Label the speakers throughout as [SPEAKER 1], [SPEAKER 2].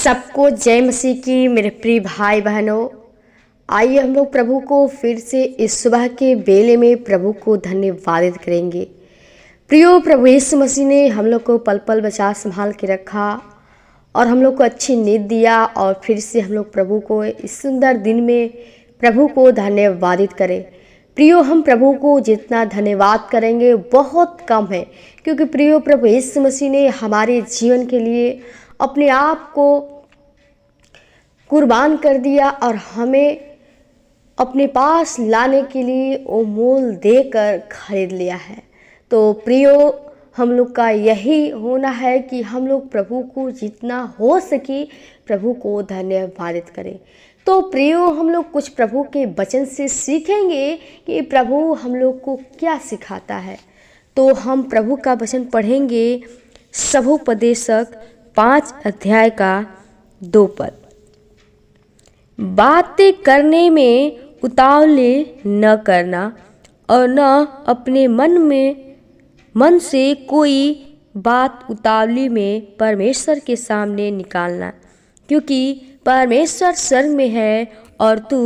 [SPEAKER 1] सबको जय मसीह की मेरे प्रिय भाई बहनों। आइए हम लोग प्रभु को फिर से इस सुबह के बेले में प्रभु को धन्यवादित करेंगे। प्रियो, प्रभु यीशु मसीह ने हम लोग को पल पल बचा संभाल के रखा और हम लोग को अच्छी नींद दिया और फिर से हम लोग प्रभु को इस सुंदर दिन में प्रभु को धन्यवादित करें। प्रियो, हम प्रभु को जितना धन्यवाद करेंगे बहुत कम है, क्योंकि प्रियो प्रभु यीशु मसीह ने हमारे जीवन के लिए अपने आप को कुर्बान कर दिया और हमें अपने पास लाने के लिए वो मोल देकर खरीद लिया है। तो प्रियो, हम लोग का यही होना है कि हम लोग प्रभु को जितना हो सके प्रभु को धन्यवादित करें। तो प्रियो, हम लोग कुछ प्रभु के वचन से सीखेंगे कि प्रभु हम लोग को क्या सिखाता है। तो हम प्रभु का वचन पढ़ेंगे, सभोपदेशक 5 अध्याय का 2 पद। बातें करने में उतावले न करना और न अपने मन से कोई बात उतावली में परमेश्वर के सामने निकालना, क्योंकि परमेश्वर स्वर्ग में है और तू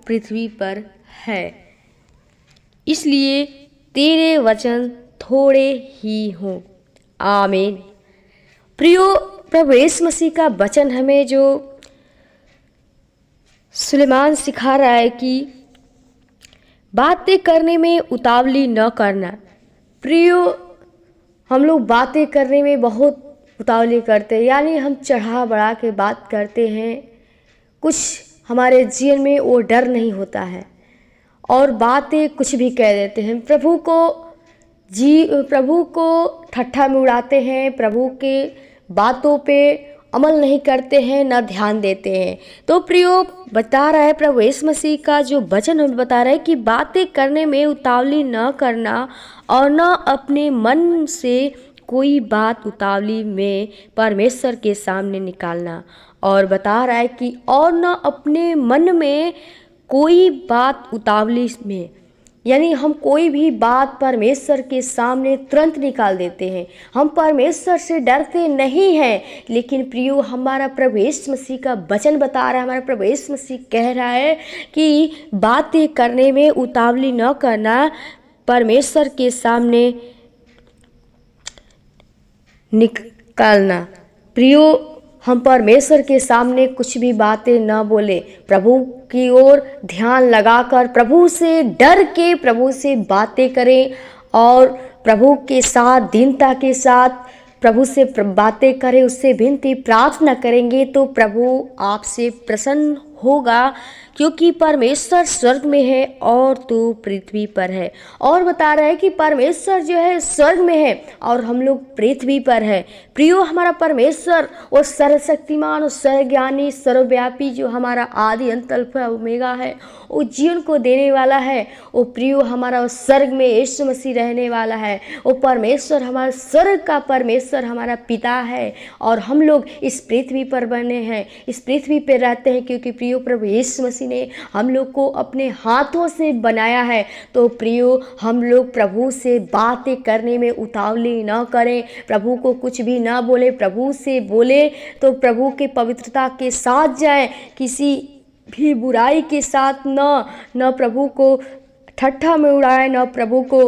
[SPEAKER 1] पृथ्वी पर है, इसलिए तेरे वचन थोड़े ही हों। आमीन। प्रियो, प्रभु यीशु मसीह का वचन हमें जो सुलेमान सिखा रहा है कि बातें करने में उतावली न करना। प्रियो, हम लोग बातें करने में बहुत उतावली करते हैं, यानी हम चढ़ा बढ़ा के बात करते हैं। कुछ हमारे जीवन में वो डर नहीं होता है और बातें कुछ भी कह देते हैं। प्रभु को ठट्ठा में उड़ाते हैं, प्रभु के बातों पे अमल नहीं करते हैं, न ध्यान देते हैं। तो प्रियो, बता रहा है प्रभु यीशु मसीह का जो वचन हमें बता रहा है कि बातें करने में उतावली न करना और न अपने मन से कोई बात उतावली में परमेश्वर के सामने निकालना। और बता रहा है कि और न अपने मन में कोई बात उतावली में, यानी हम कोई भी बात परमेश्वर के सामने तुरंत निकाल देते हैं। हम परमेश्वर से डरते नहीं हैं, लेकिन प्रियो, हमारा प्रभु यीशु मसीह का वचन बता रहा है, हमारा प्रभु यीशु मसीह कह रहा है कि बातें करने में उतावली न करना, परमेश्वर के सामने निकालना। प्रियो, हम परमेश्वर के सामने कुछ भी बातें न बोले, प्रभु की ओर ध्यान लगाकर प्रभु से डर के प्रभु से बातें करें और प्रभु के साथ दीनता के साथ प्रभु से बातें करें, उससे विनती प्रार्थना करेंगे तो प्रभु आपसे प्रसन्न होगा, क्योंकि परमेश्वर स्वर्ग में है और तू पृथ्वी पर है। और बता रहा है कि परमेश्वर जो है स्वर्ग में है और हम लोग पृथ्वी पर है। प्रियो, हमारा परमेश्वर वो सर्वशक्तिमान और सर्वज्ञानी सर्वव्यापी जो हमारा आदि अंत अल्फा ओमेगा है, वो जीवन को देने वाला है। वो प्रियो, हमारा स्वर्ग में यीशु मसीह रहने वाला है। वो परमेश्वर हमारा स्वर्ग का परमेश्वर हमारा पिता है और हम लोग इस पृथ्वी पर बने हैं, इस पृथ्वी पर रहते हैं, क्योंकि प्रियो प्रभु यीशु मसीह ने हम लोग को अपने हाथों से बनाया है। तो प्रियो, हम लोग प्रभु से बातें करने में उतावली न करें, प्रभु को कुछ भी ना बोले, प्रभु से बोले तो प्रभु के पवित्रता के साथ जाएं, किसी भी बुराई के साथ न प्रभु को ठट्ठा में उड़ाएं, न प्रभु को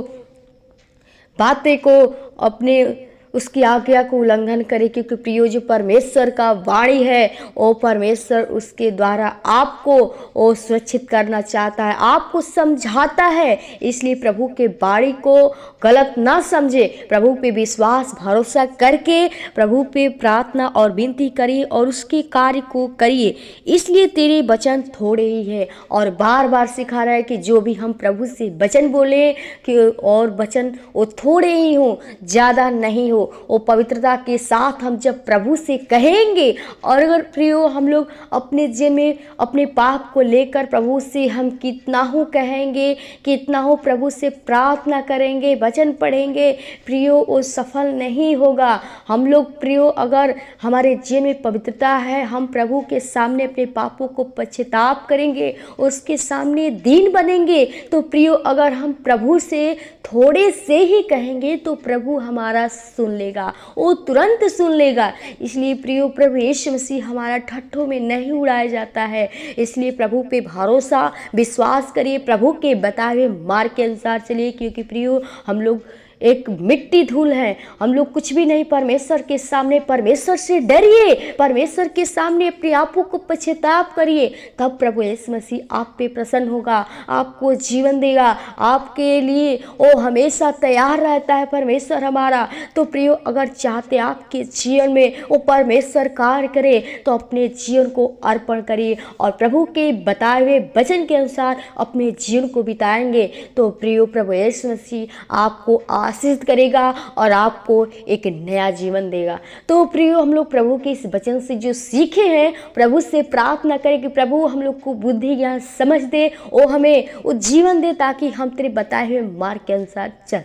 [SPEAKER 1] बातें को अपने उसकी आज्ञा को उल्लंघन करे, क्योंकि प्रियो, जो परमेश्वर का वाणी है वो परमेश्वर उसके द्वारा आपको वो सुरक्षित करना चाहता है, आपको समझाता है। इसलिए प्रभु के वाणी को गलत ना समझे, प्रभु पे विश्वास भरोसा करके प्रभु पे प्रार्थना और विनती करिए और उसके कार्य को करिए। इसलिए तेरे वचन थोड़े ही है और बार बार सिखा रहा है कि जो भी हम प्रभु से वचन बोले कि और वचन वो थोड़े ही हों, ज़्यादा नहीं हो। वो पवित्रता के साथ हम जब प्रभु से कहेंगे और अगर प्रियो हम लोग अपने जीवन में अपने पाप को लेकर प्रभु से हम कितना हो कहेंगे, कितना हो प्रभु से प्रार्थना करेंगे, वचन पढ़ेंगे, प्रियो वो सफल नहीं होगा। हम लोग प्रियो, अगर हमारे जीवन में पवित्रता है, हम प्रभु के सामने अपने पापों को पश्चाताप करेंगे, उसके सामने दीन बनेंगे, तो प्रियो अगर हम प्रभु से थोड़े से ही कहेंगे तो प्रभु हमारा सुन सुन लेगा, वो तुरंत सुन लेगा। इसलिए प्रियो प्रभु यीशु मसीह हमारा ठट्ठों में नहीं उड़ाया जाता है। इसलिए प्रभु पे भरोसा विश्वास करिए, प्रभु के बताए हुए मार्ग के अनुसार चलिए, क्योंकि प्रियो हम लोग एक मिट्टी धूल है, हम लोग कुछ भी नहीं। परमेश्वर के सामने परमेश्वर से डरिए, परमेश्वर के सामने अपने आपों को पश्चाताप करिए, तब प्रभु यीशु मसीह आप पे प्रसन्न होगा, आपको जीवन देगा, आपके लिए वो हमेशा तैयार रहता है परमेश्वर हमारा। तो प्रियो अगर चाहते आपके जीवन में वो परमेश्वर कार्य करे तो अपने जीवन को अर्पण करिए और प्रभु के बताए हुए वचन के अनुसार अपने जीवन को बिताएंगे तो प्रियो प्रभु यीशु मसीह आपको आशीष करेगा और आपको एक नया जीवन देगा। तो प्रियो हम लोग प्रभु के इस वचन से जो सीखे हैं, प्रभु से प्रार्थना करें कि प्रभु हम लोग को बुद्धि ज्ञान समझ दे, वो हमें वो जीवन दे ताकि हम तेरे बताए हुए मार्ग के अनुसार चल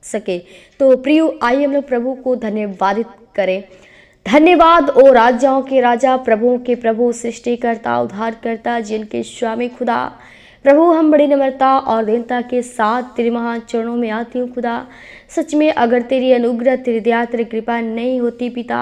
[SPEAKER 1] सके। तो प्रियो आइए हम लोग प्रभु को धन्यवादित करें। धन्यवाद ओ राजाओं के राजा, प्रभुओं के प्रभु, सृष्टिकर्ता उद्धारकर्ता, जिनके स्वामी खुदा। प्रभु हम बड़ी नम्रता और दीनता के साथ तेरे महान चरणों में आती हूँ खुदा। सच में अगर तेरी अनुग्रह, तेरी दया, तेरी कृपा नहीं होती पिता,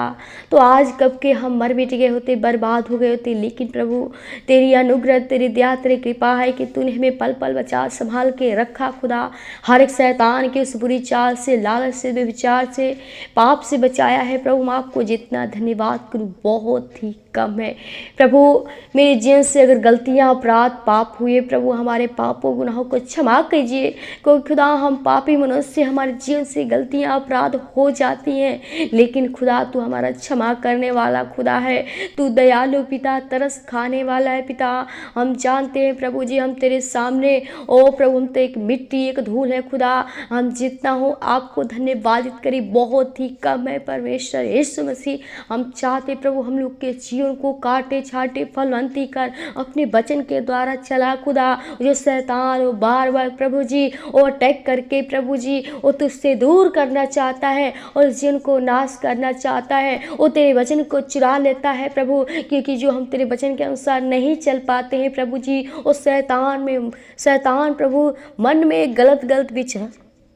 [SPEAKER 1] तो आज कब के हम मर मिट गए होते, बर्बाद हो गए होते। लेकिन प्रभु तेरी अनुग्रह, तेरी दया, तेरी कृपा है कि तूने हमें पल पल बचा संभाल के रखा खुदा। हर एक शैतान के उस बुरी चाल से, लालच से, व्यभिचार से, पाप से बचाया है प्रभु। मैं आपको जितना धन्यवाद करूँ बहुत ही कम है प्रभु। मेरे जीवन से अगर गलतियाँ, अपराध, पाप हुए प्रभु, हमारे पापों गुनाहों को क्षमा कीजिए, क्योंकि खुदा हम पापी मनुष्य, हमारे जीवन से गलतियाँ, अपराध हो जाती हैं, लेकिन खुदा तू हमारा क्षमा करने वाला खुदा है। तू दयालु पिता, तरस खाने वाला है पिता। हम जानते हैं प्रभु जी हम तेरे सामने ओ प्रभु हम तो एक मिट्टी, एक धूल है खुदा। हम जितना हो आपको धन्यवादित करी बहुत ही कम है परमेश्वर यीशु मसीह। हम चाहते प्रभु हम लोग के जीवन को काटे छाटे फलवंती कर अपने वचन के द्वारा चला खुदा। जो शैतान वो बार बार प्रभु जी वो अटैक करके प्रभु जी वो तुझसे दूर करना चाहता है और जिनको नाश करना चाहता है, वो तेरे वचन को चुरा लेता है प्रभु। क्योंकि जो हम तेरे वचन के अनुसार नहीं चल पाते हैं प्रभु जी, उस शैतान प्रभु मन में गलत गलत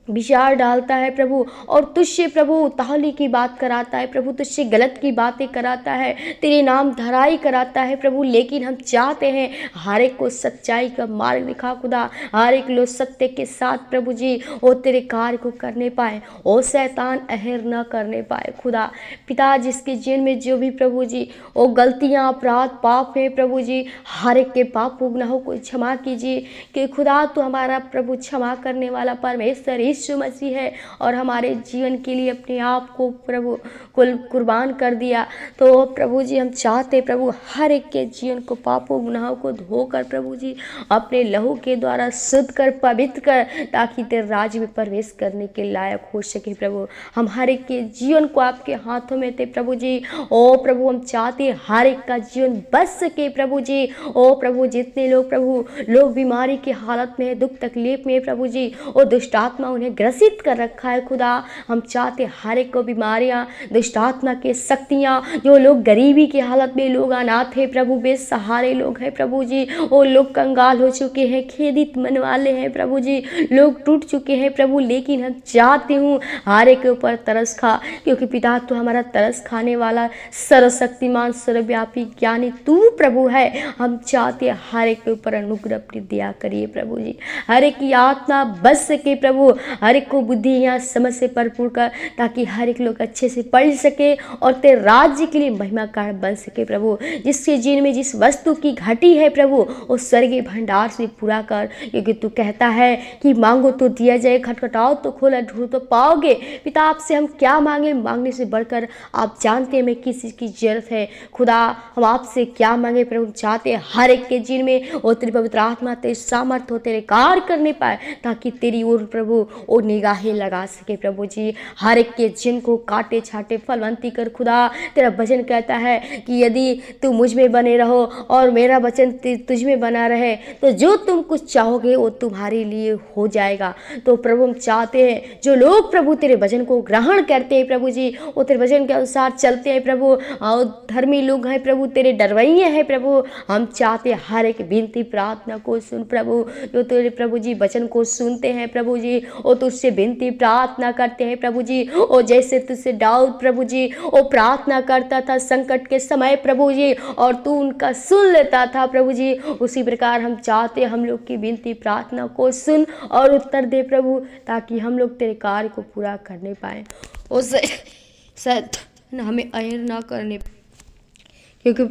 [SPEAKER 1] विचार डालता है प्रभु, और तुझसे प्रभु ताहली की बात कराता है प्रभु, तुझसे गलत की बातें कराता है, तेरे नाम धराई कराता है प्रभु। लेकिन हम चाहते हैं हर एक को सच्चाई का मार्ग दिखा खुदा, हर एक लोग सत्य के साथ प्रभु जी वो तेरे कार्य को करने पाए, वो शैतान अहर न करने पाए खुदा। पिता जिसके जीवन में जो भी प्रभु जी वो गलतियाँ, अपराध, पाप है प्रभु जी, हर एक के पाप गुनाहों को क्षमा कीजिए कि खुदा तो हमारा प्रभु क्षमा करने वाला परमेश्वर यीशु मसीह है और हमारे जीवन के लिए अपने आप को प्रभु कुर्बान कर दिया। तो प्रभु जी हम चाहते प्रभु हर एक के जीवन को, पापों गुनाहों को धोकर प्रभु जी अपने लहू के द्वारा शुद्ध कर, पवित्र कर, ताकि तेरे राज्य में प्रवेश करने के लायक हो सके प्रभु। हम हर एक के जीवन को आपके हाथों में थे प्रभु जी। ओ प्रभु हम चाहते हर एक का जीवन बच सके प्रभु जी। ओ प्रभु जितने लोग बीमारी की हालत में, दुख तकलीफ में प्रभु जी, वो दुष्ट आत्मा उन्हें ग्रसित कर रखा है खुदा। हम चाहते हर एक को बीमारियां, दुष्ट आत्मा के शक्तियां, जो लोग गरीबी की हालत में, लोग अनाथ है प्रभु, बेसहारे लोग हैं प्रभु जी, वो लोग कंगाल हो चुके हैं, खेदित मन वाले हैं प्रभु जी, लोग टूट चुके हैं प्रभु। लेकिन हम चाहते हूँ हर एक के ऊपर तरस खा, क्योंकि पिता तो हमारा तरस खाने वाला सर्वशक्तिमान, सर्वव्यापी, ज्ञानी तू प्रभु है। हम चाहते हर एक के ऊपर अनुग्रह अपनी दया करिए प्रभु जी, हर एक की आत्मा बच सके प्रभु, हर एक को बुद्धि या समझ से भरपूर कर, ताकि हर एक लोग अच्छे से पढ़ सके और तेरे राज्य के लिए महिमा कारण बन सके प्रभु। जिसके जीवन में जिस वस्तु की घटी है प्रभु, उस स्वर्गीय भंडार से पूरा कर, क्योंकि तू कहता है कि मांगो तो दिया जाए, खटखटाओ तो खोला, ढूंढो तो पाओगे। पिता आपसे हम क्या मांगे, मांगने से बढ़कर आप जानते हैं हमें किस चीज़ की जरूरत है खुदा। हम आपसे क्या मांगे प्रभु, चाहते हैं हर एक के जीवन में वो तेरी पवित्र आत्मा, तेरे सामर्थ्य हो, तेरे कार्य करने पाए, ताकि तेरी ओर प्रभु वो निगाहें लगा सके प्रभु जी। हर एक के जिन को काटे छाटे फलवंती कर खुदा। तेरा वचन कहता है कि यदि तू मुझ में बने रहो और मेरा वचन तुझ में बना रहे, तो जो तुम कुछ चाहोगे वो तुम्हारे लिए हो जाएगा। तो प्रभु हम चाहते हैं जो लोग प्रभु तेरे वचन को ग्रहण करते हैं प्रभु जी, वो तेरे वचन के अनुसार चलते हैं प्रभु, और धर्मी लोग हैं प्रभु, तेरे डरवैये हैं प्रभु। हम चाहते हैं हर एक विनती प्रार्थना को सुन प्रभु, जो तेरे प्रभु जी वचन को सुनते हैं प्रभु जी, वो वो तुझसे विनती प्रार्थना करते हैं प्रभु जी। ओ जैसे तुझसे दाऊद प्रभु जी वो प्रार्थना करता था संकट के समय प्रभु जी, और तू उनका सुन लेता था प्रभु जी, उसी प्रकार हम चाहते हैं हम लोग की विनती प्रार्थना को सुन और उत्तर दे प्रभु, ताकि हम लोग तेरे कार्य को पूरा करने पाए। उस हमें अयर ना करने, क्योंकि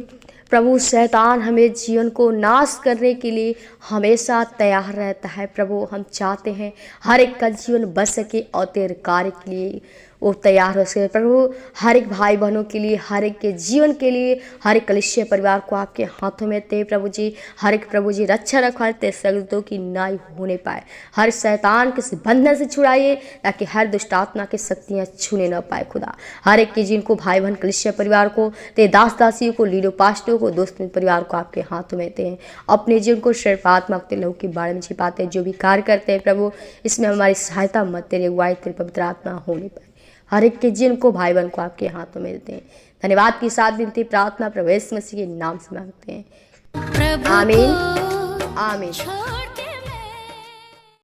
[SPEAKER 1] प्रभु शैतान हमें जीवन को नाश करने के लिए हमेशा तैयार रहता है प्रभु। हम चाहते हैं हर एक का जीवन बच सके और तेरे कार्य के लिए वो तैयार हो सके प्रभु। हर एक भाई बहनों के लिए, हर एक के जीवन के लिए, हर एक कलिसिया परिवार को आपके हाथों में दे प्रभु जी। हर एक प्रभु जी रक्षा रखवाले तेरे सजदों की नाई होने पाए। हर शैतान के बंधन से छुड़ाइए, ताकि हर दुष्ट आत्मा की शक्तियाँ छूने न पाए खुदा। हर एक के जिनको भाई बहन कलिसिया परिवार को, तेरे दास दासियों को, लीडो पास्टों को, दोस्त परिवार को आपके हाथों में देते हैं। अपने जीवन को शर्फात्मा के लहू के बारे में छिपाते हैं। जो भी कार्य करते हैं प्रभु, इसमें हमारी सहायता मत, तेरे अगुवाई तेरे पवित्र आत्मा होने पाए। हर एक के जीवन को, भाई बहन को आपके हाथों में देते हैं। धन्यवाद की साथ विनती प्रार्थना प्रभु यीशु मसीह के नाम से मांगते हैं, आमीन आमीन।